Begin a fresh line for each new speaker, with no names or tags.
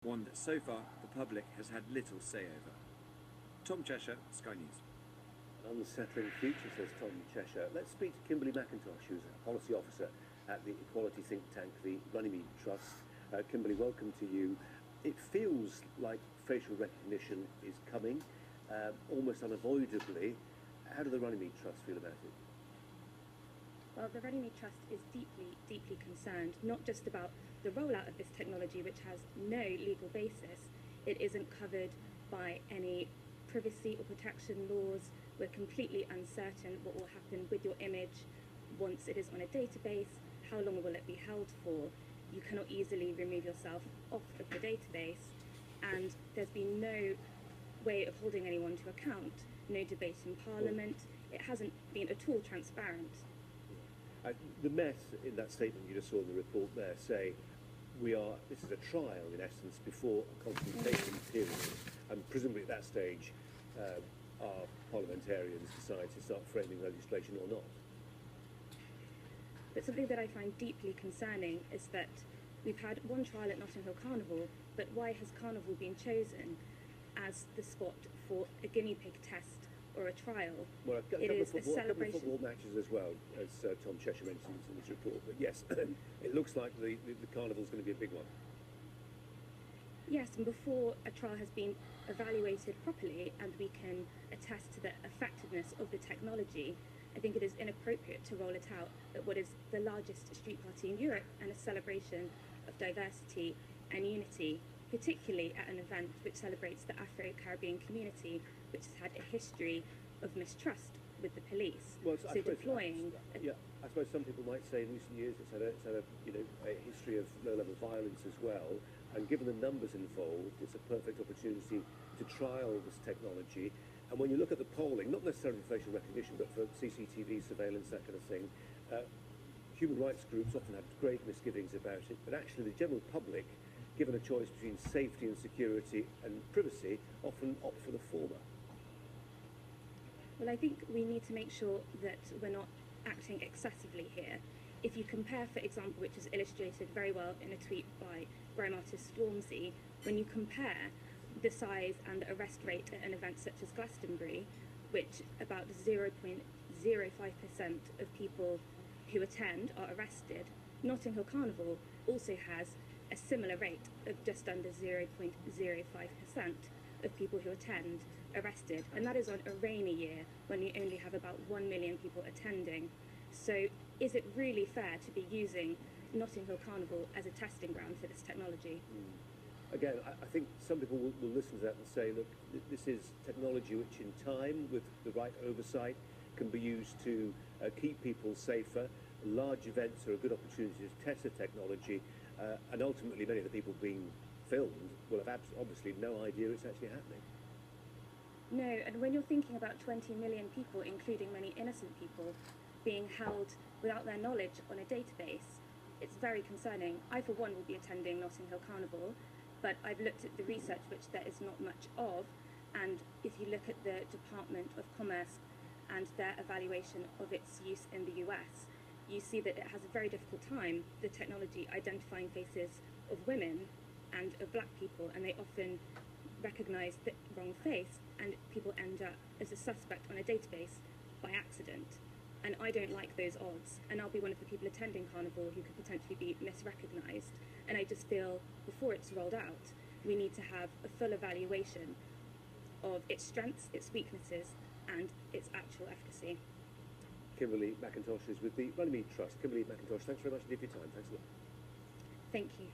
one that so far the public has had little say over. Tom Cheshire, Sky News.
An unsettling future, says Tom Cheshire. Let's speak to Kimberly McIntosh, who's a policy officer at the equality think tank, the Runnymede Trust. Kimberly, welcome to you. It feels like facial recognition is coming, almost unavoidably. How do the Runnymede Trust feel about it?
Well, the Runnymede Trust is deeply, deeply concerned, not just about the rollout of this technology, which has no legal basis. It isn't covered by any privacy or protection laws. We're completely uncertain what will happen with your image once it is on a database. How long will it be held for? You cannot easily remove yourself off of the database, and there's been no way of holding anyone to account, no debate in Parliament. It hasn't been at all transparent.
The Met, in that statement you just saw in the report there, say this is a trial, in essence, before a consultation period, and presumably at that stage, are parliamentarians decide to start framing legislation or not?
But something that I find deeply concerning is that we've had one trial at Notting Hill Carnival, but why has Carnival been chosen as the spot for a guinea pig test or a trial?
Well, a couple of football matches as well, as Tom Cheshire mentions in his report. But yes, it looks like the Carnival's going to be a big one.
Yes, and before a trial has been evaluated properly and we can attest to the effectiveness of the technology, I think it is inappropriate to roll it out at what is the largest street party in Europe and a celebration of diversity and unity, particularly at an event which celebrates the Afro-Caribbean community, which has had a history of mistrust with the police.
Well,
so deploying...
I suppose some people might say in recent years it's had a history of low-level violence as well, and given the numbers involved, it's a perfect opportunity to trial this technology. And when you look at the polling, not necessarily for facial recognition, but for CCTV surveillance, that kind of thing, human rights groups often have great misgivings about it, but actually the general public, given a choice between safety and security and privacy, often opt for the former.
Well, I think we need to make sure that we're not acting excessively here. If you compare, for example, which is illustrated very well in a tweet by grime artist Stormzy, when you compare the size and the arrest rate at an event such as Glastonbury, which about 0.05% of people who attend are arrested, Notting Hill Carnival also has a similar rate of just under 0.05% of people who attend arrested, and that is on a rainy year when you only have about 1 million people attending. So is it really fair to be using Notting Hill Carnival as a testing ground for this technology?
Again, I think some people will listen to that and say, look, this is technology which in time, with the right oversight, can be used to keep people safer. Large events are a good opportunity to test the technology, and ultimately many of the people being filmed will have obviously no idea it's actually happening.
No, and when you're thinking about 20 million people, including many innocent people, being held without their knowledge on a database, it's very concerning. I, for one, will be attending Notting Hill Carnival, but I've looked at the research, which there is not much of, and if you look at the Department of Commerce and their evaluation of its use in the US, you see that it has a very difficult time, the technology, identifying faces of women and of black people, and they often recognise the wrong face, and people end up as a suspect on a database by accident. And I don't like those odds, and I'll be one of the people attending Carnival who could potentially be misrecognised. And I just feel, before it's rolled out, we need to have a full evaluation of its strengths, its weaknesses, and its actual efficacy.
Kimberly McIntosh is with the Runnymede Trust. Kimberly McIntosh, thanks very much indeed for your time. Thanks a lot.
Thank you.